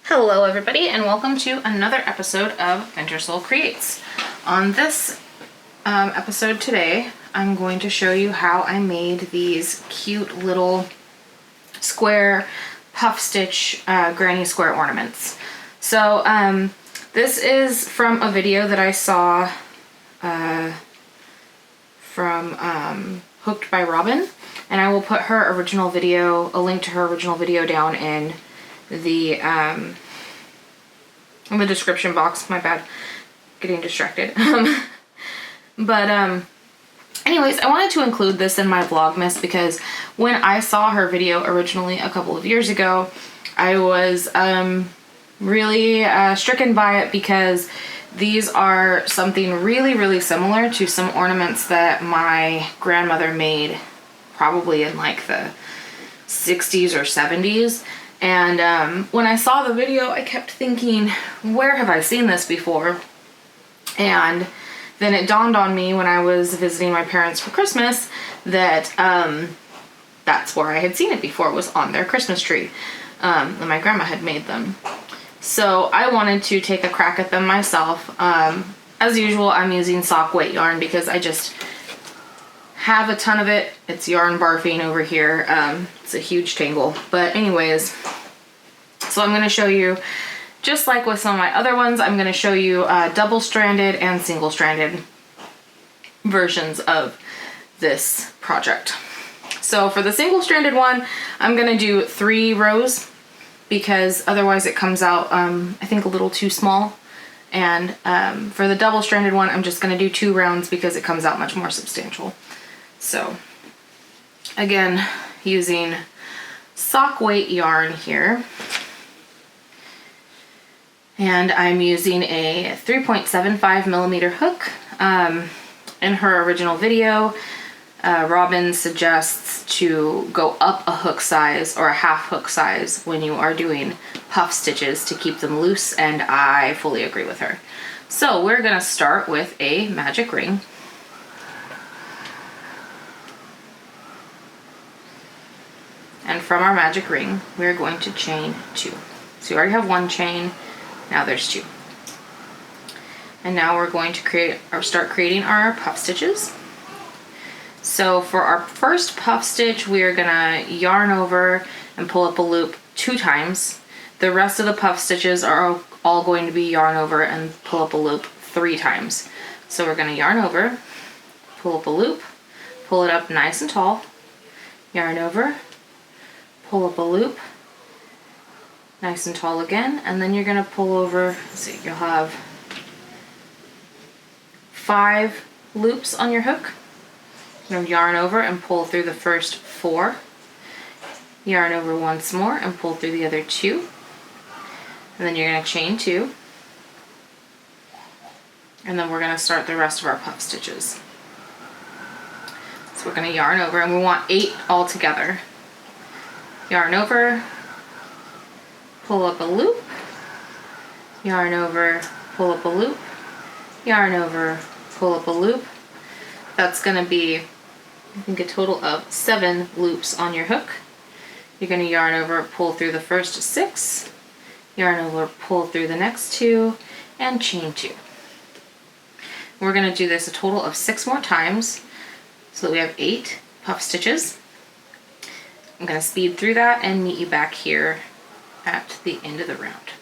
Hello everybody and welcome to another episode of Soul Creates. On this episode today, I'm going to show you how I made these cute little square puff stitch granny square ornaments. So this is from a video that I saw from Hooked by Robin, and I will put her original video, a link to her original video down in the description box. My bad, getting distracted. Anyways, I wanted to include this in my vlogmas because when I saw her video originally a couple of years ago, I was really stricken by it because these are something really similar to some ornaments that my grandmother made probably in like the 60s or 70s. And when I saw the video, I kept thinking, where have I seen this before? And then it dawned on me when I was visiting my parents for Christmas that that's where I had seen it before. It was on their Christmas tree. And my grandma had made them. So I wanted to take a crack at them myself. As usual, I'm using sock weight yarn because I just have a ton of it. It's yarn barfing over here. It's a huge tangle. But anyways, so I'm going to show you, just like with some of my other ones, I'm going to show you double-stranded and single-stranded versions of this project. So for the single-stranded one, I'm going to do 3 rows because otherwise it comes out, I think, a little too small. And for the double-stranded one, I'm just going to do 2 rounds because it comes out much more substantial. So again, using sock weight yarn here, and I'm using a 3.75 millimeter hook. In her original video, Robin suggests to go up a hook size or a half hook size when you are doing puff stitches to keep them loose, and I fully agree with her. So we're gonna start with a magic ring. And from our magic ring, we're going to chain 2. So we already have 1 chain, now there's 2. And now we're going to start creating our puff stitches. So for our first puff stitch, we are gonna yarn over and pull up a loop 2 times. The rest of the puff stitches are all going to be yarn over and pull up a loop 3 times. So we're gonna yarn over, pull up a loop, pull it up nice and tall, yarn over, pull up a loop, nice and tall again, and then you're gonna pull over, let's see, you'll have 5 loops on your hook. You're gonna yarn over and pull through the first 4, yarn over once more and pull through the other 2, and then you're gonna chain 2, and then we're gonna start the rest of our puff stitches. So we're gonna yarn over, and we want 8 all together. Yarn over, pull up a loop, yarn over, pull up a loop, yarn over, pull up a loop. That's going to be, I think, a total of 7 loops on your hook. You're going to yarn over, pull through the first 6, yarn over, pull through the next 2, and chain 2. We're going to do this a total of 6 more times so that we have 8 puff stitches. I'm going to speed through that and meet you back here at the end of the round.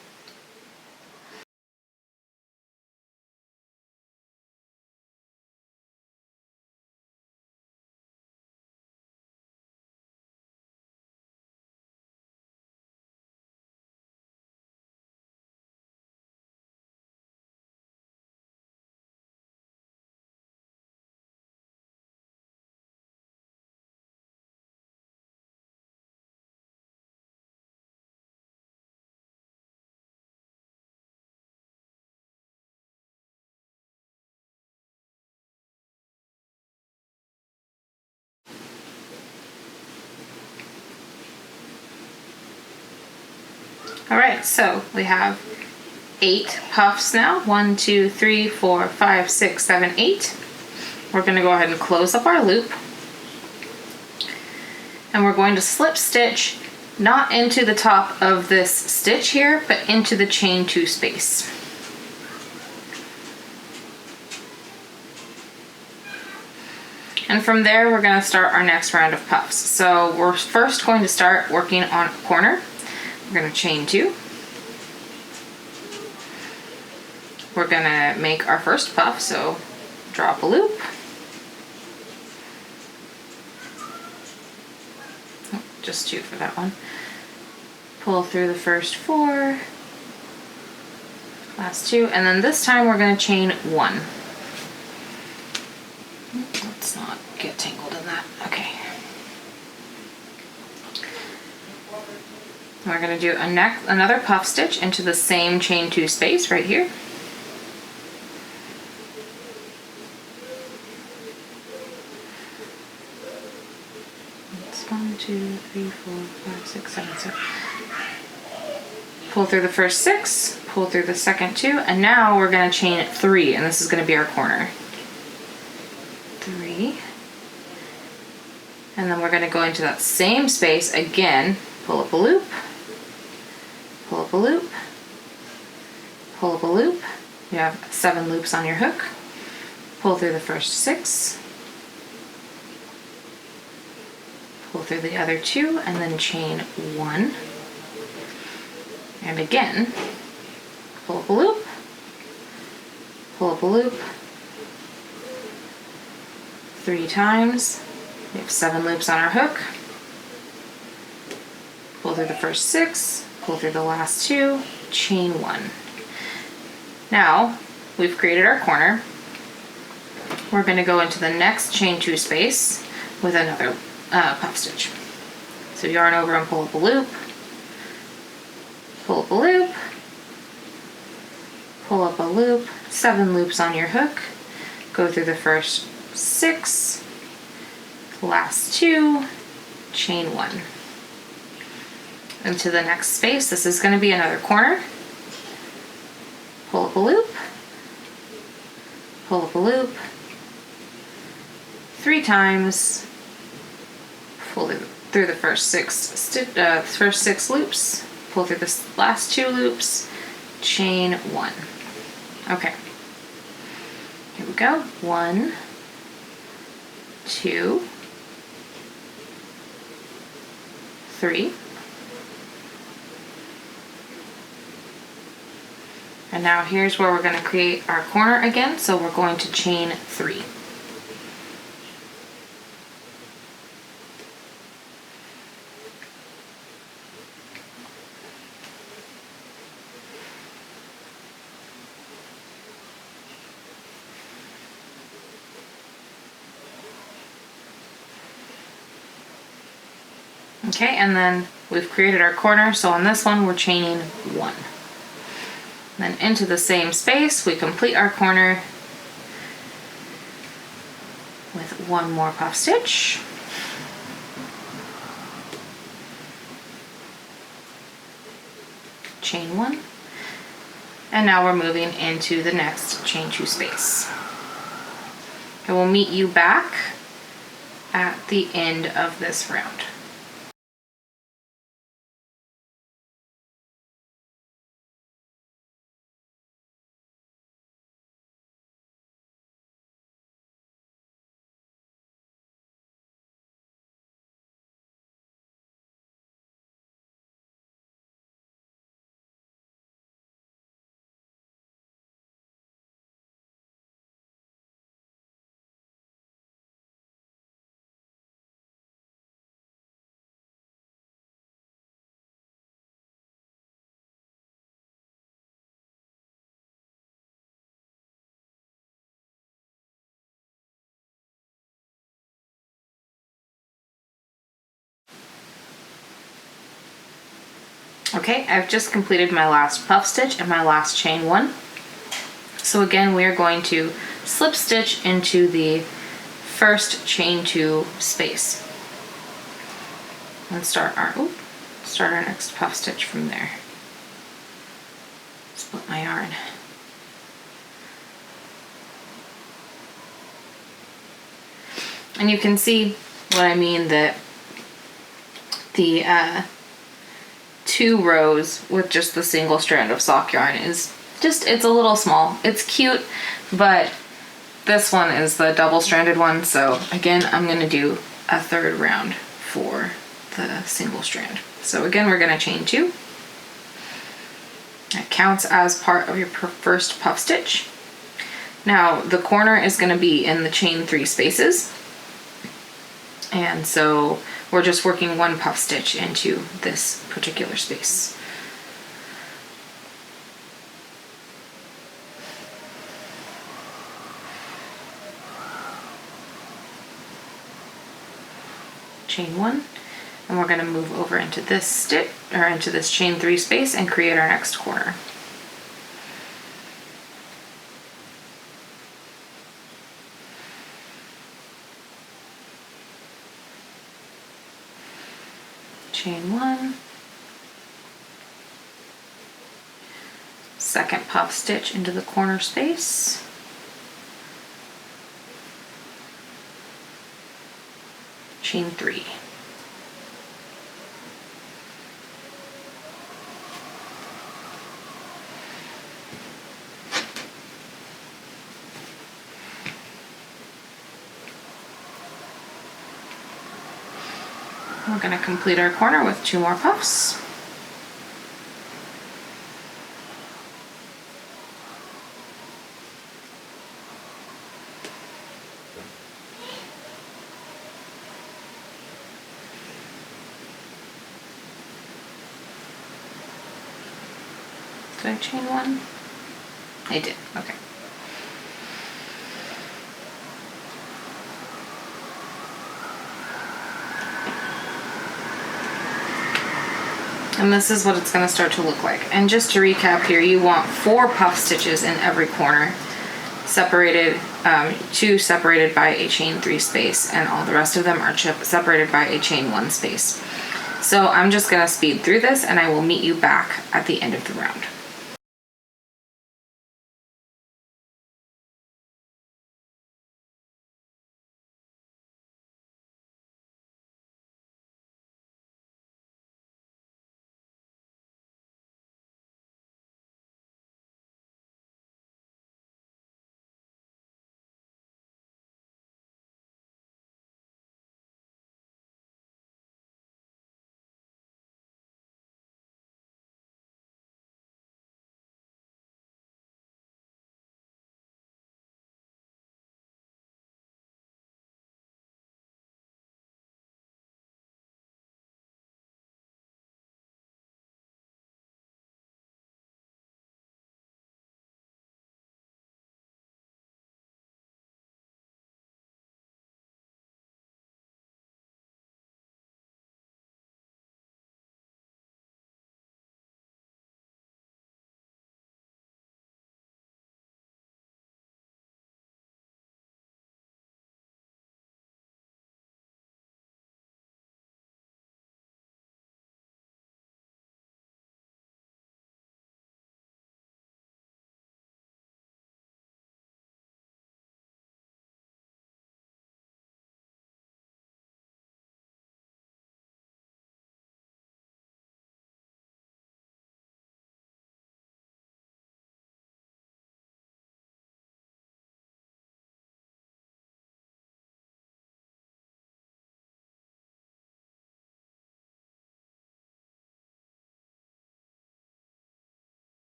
Alright, so we have 8 puffs now. 1, 2, 3, 4, 5, 6, 7, 8. We're going to go ahead and close up our loop. And we're going to slip stitch not into the top of this stitch here, but into the chain 2 space. And from there, we're going to start our next round of puffs. So we're first going to start working on a corner. We're going to chain 2. We're going to make our first puff, so drop a loop. Oh, just 2 for that one. Pull through the first 4, last 2, and then this time we're going to chain 1. Let's not get tangled in that. Okay. We're going to do another puff stitch into the same chain 2 space right here. It's 1, 2, 3, 4, 5, 6, 7, 7. Pull through the first 6, pull through the second 2, and now we're going to chain 3, and this is going to be our corner. 3, and then we're going to go into that same space again, pull up a loop, pull up a loop, pull up a loop. You have 7 loops on your hook. Pull through the first 6, pull through the other 2, and then chain 1, and again pull up a loop, pull up a loop 3 times. We have 7 loops on our hook. Pull through the first 6, pull through the last 2, chain 1. Now we've created our corner. We're going to go into the next chain 2 space with another puff stitch. So yarn over and pull up a loop, pull up a loop, pull up a loop, 7 loops on your hook, go through the first 6, last 2, chain 1. Into the next space, this is going to be another corner. Pull up a loop, pull up a loop 3 times, pull through the first 6 loops, pull through the last 2 loops, chain 1. Okay, here we go. 1, 2, 3, and now here's where we're going to create our corner again, so we're going to chain 3. Okay, and then we've created our corner, so on this one we're chaining 1. Then into the same space we complete our corner with 1 more puff stitch. Chain 1. And now we're moving into the next chain 2 space. I will meet you back at the end of this round. Okay, I've just completed my last puff stitch and my last chain 1. So again, we are going to slip stitch into the first chain 2 space and start our next puff stitch from there. Split my yarn. And you can see what I mean, that the 2 rows with just the single strand of sock yarn is just, it's a little small. It's cute, but this one is the double stranded one. So again, I'm gonna do a 3rd round for the single strand. So again, we're gonna chain 2. That counts as part of your first puff stitch. Now the corner is going to be in the chain 3 spaces, and so we're just working 1 puff stitch into this particular space. Chain 1. And we're going to move over into this stitch, or into this chain 3 space, and create our next corner. Chain 1, 2nd puff stitch into the corner space, chain 3. We're going to complete our corner with 2 more puffs. Did I chain 1? I did, okay. And this is what it's going to start to look like. And just to recap here, you want 4 puff stitches in every corner, separated, 2 separated by a chain 3 space, and all the rest of them are separated by a chain 1 space. So I'm just going to speed through this, and I will meet you back at the end of the round.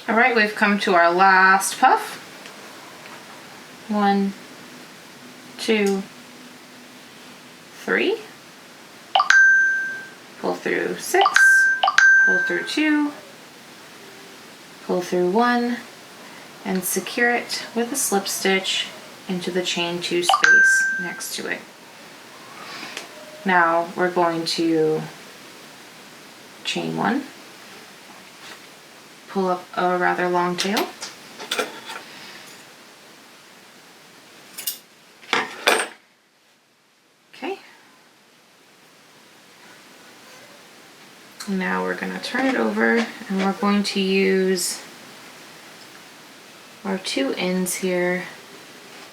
All right, we've come to our last puff. 1, 2, 3. Pull through 6, pull through 2, pull through 1, and secure it with a slip stitch into the chain 2 space next to it. Now we're going to chain 1, pull up a rather long tail, okay. Now we're going to turn it over, and we're going to use our 2 ends here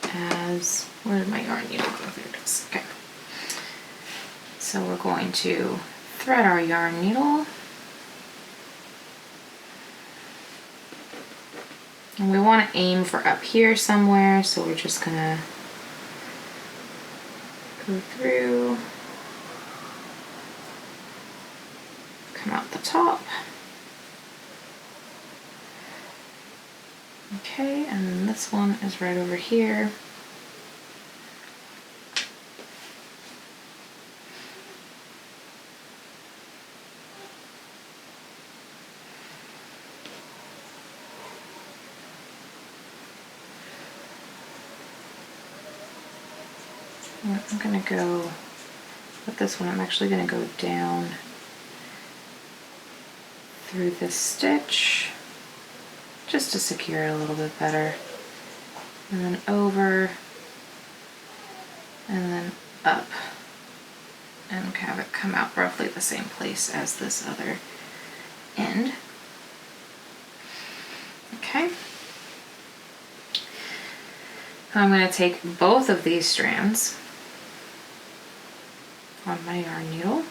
as, where did my yarn needle go? There it is. Okay. So we're going to thread our yarn needle. And we want to aim for up here somewhere, so we're just gonna go through, come out the top. Okay, and then this one is right over here. I'm gonna go with this one. I'm actually gonna go down through this stitch just to secure it a little bit better, and then over, and then up, and have it come out roughly the same place as this other end. Okay. I'm going to take both of these strands on my yarn needle.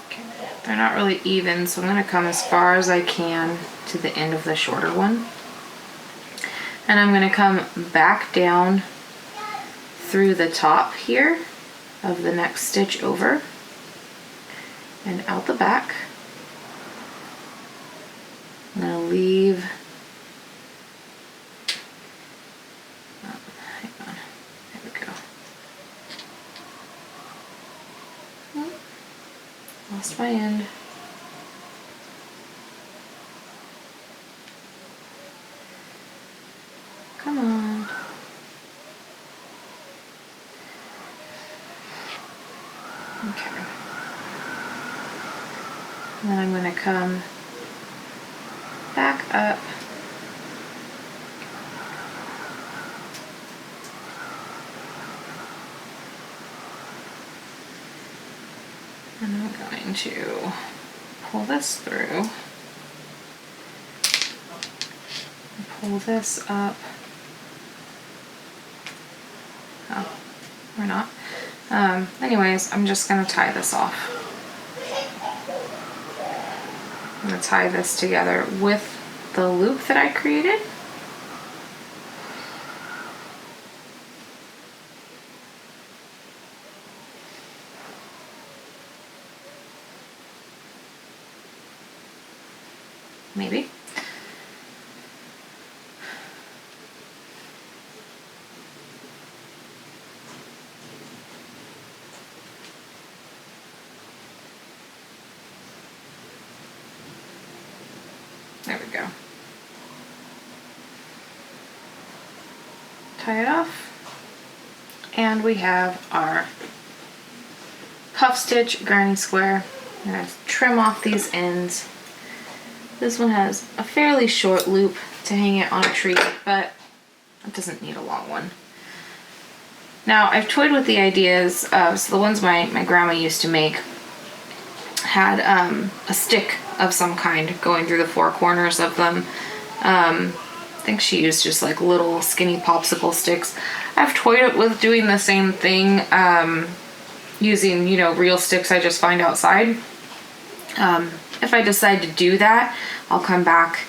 Okay. They're not really even, so I'm going to come as far as I can to the end of the shorter one. And I'm going to come back down through the top here of the next stitch over and out the back. I'm going to leave, oh, hang on, there we go. Oh, lost my end. Come on. Okay. And then I'm going to come back up and I'm going to pull this through, pull this up. Oh, we're not. Anyways, I'm just going to tie this off. I'm going to tie this together with the loop that I created. Maybe. There we go. Tie it off, and we have our puff stitch granny square. I'm going to trim off these ends. This one has a fairly short loop to hang it on a tree, but it doesn't need a long one. Now, I've toyed with the ideas of, so the ones my grandma used to make had a stick of some kind going through the four corners of them. I think she used just like little skinny popsicle sticks. I've toyed with doing the same thing, using, you know, real sticks I just find outside. If I decide to do that, I'll come back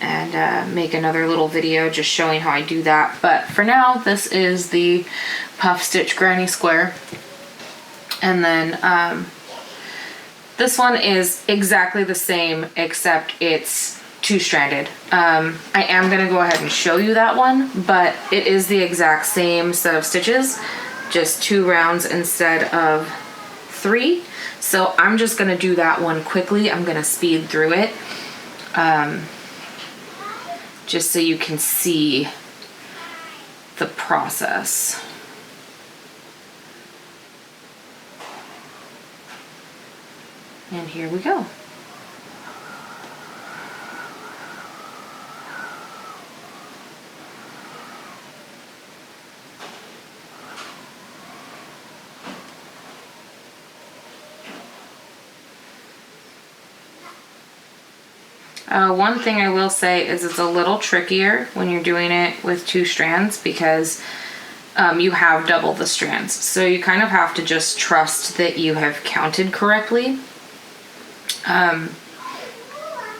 and make another little video just showing how I do that. But for now, this is the puff stitch granny square. And then this one is exactly the same, except it's two-stranded. I am going to go ahead and show you that one, but it is the exact same set of stitches, just 2 rounds instead of 3. So I'm just going to do that one quickly. I'm going to speed through it, just so you can see the process. And here we go. One thing I will say is it's a little trickier when you're doing it with 2 strands because you have double the strands. So you kind of have to just trust that you have counted correctly.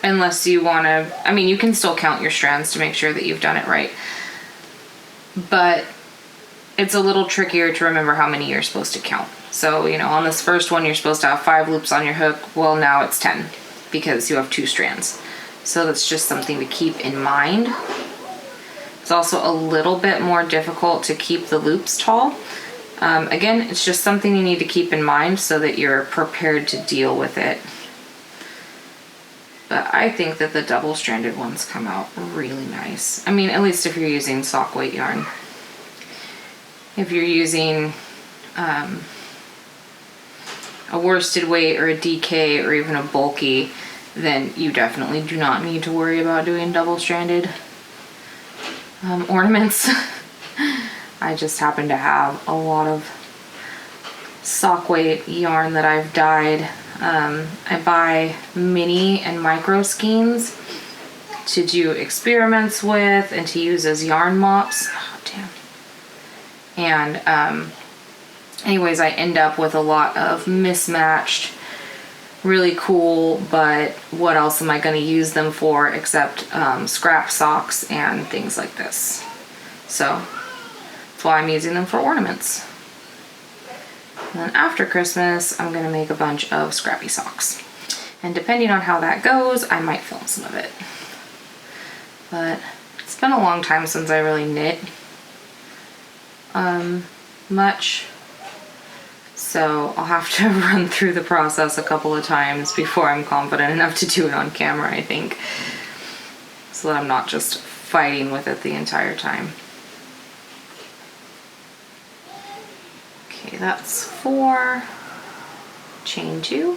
Unless you want to, I mean, you can still count your strands to make sure that you've done it right. But it's a little trickier to remember how many you're supposed to count. So, you know, on this first one, you're supposed to have 5 loops on your hook. Well, now it's 10 because you have 2 strands. So that's just something to keep in mind. It's also a little bit more difficult to keep the loops tall. Again, it's just something you need to keep in mind so that you're prepared to deal with it. But I think that the double-stranded ones come out really nice. I mean, at least if you're using sock weight yarn. If you're using a worsted weight or a DK or even a bulky, then you definitely do not need to worry about doing double-stranded ornaments. I just happen to have a lot of sock weight yarn that I've dyed. I buy mini and micro skeins to do experiments with and to use as yarn mops. Oh, damn. And anyways, I end up with a lot of mismatched, really cool, but what else am I going to use them for except scrap socks and things like this. So that's why I'm using them for ornaments. And then after Christmas, I'm going to make a bunch of scrappy socks. And depending on how that goes, I might film some of it. But it's been a long time since I really knit much. So I'll have to run through the process a couple of times before I'm confident enough to do it on camera, I think. So that I'm not just fighting with it the entire time. Okay, that's 4. Chain 2.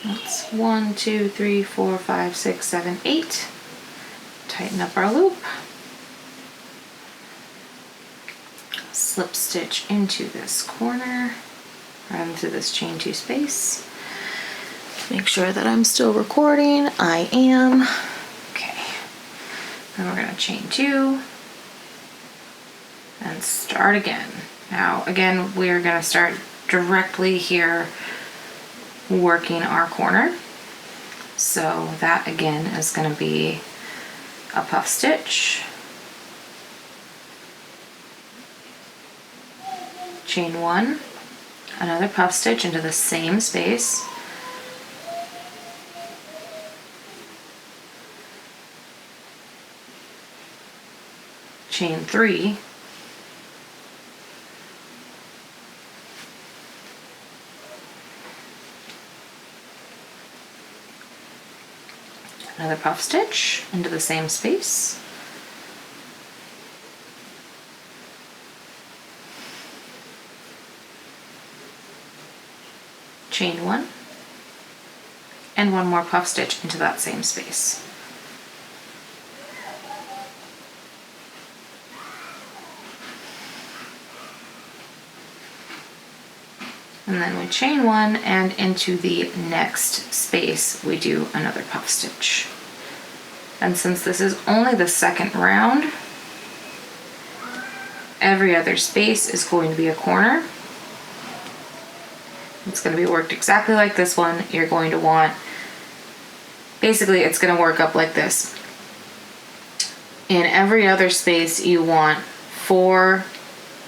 That's 1, 2, 3, 4, 5, 6, 7, 8. Tighten up our loop. Slip stitch into this corner, or into this chain 2 space. Make sure that I'm still recording. I am. Okay. Then we're going to chain 2 and start again. Now, again, we're going to start directly here working our corner. So that again is going to be a puff stitch, chain 1, another puff stitch into the same space, chain 3, another puff stitch into the same space, chain 1, and one more puff stitch into that same space. And then we chain 1, and into the next space we do another puff stitch. And since this is only the second round, every other space is going to be a corner. It's going to be worked exactly like this one. You're going to want, basically it's going to work up like this. In every other space you want 4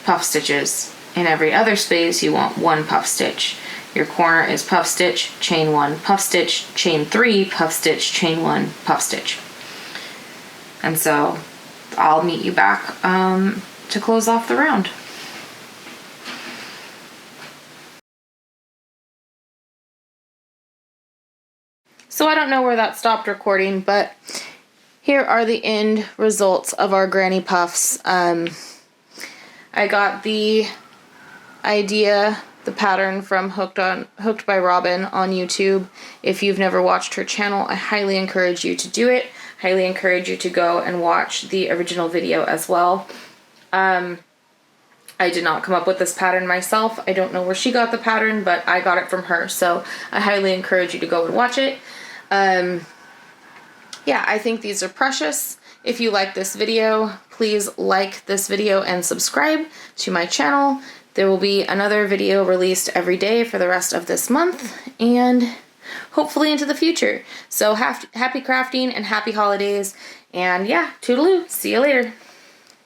puff stitches. In every other space you want 1 puff stitch. Your corner is puff stitch, chain 1, puff stitch, chain 3, puff stitch, chain 1, puff stitch. And so I'll meet you back to close off the round. So I don't know where that stopped recording, but here are the end results of our granny puffs. I got the idea, the pattern from Hooked by Robin on YouTube. If you've never watched her channel, I highly encourage you to do it. Highly encourage you to go and watch the original video as well. I did not come up with this pattern myself. I don't know where she got the pattern, but I got it from her, so I highly encourage you to go and watch it. Yeah, I think these are precious. If you like this video, please like this video and subscribe to my channel. There will be another video released every day for the rest of this month and hopefully into the future. So happy crafting and happy holidays. And yeah, toodaloo. See you later.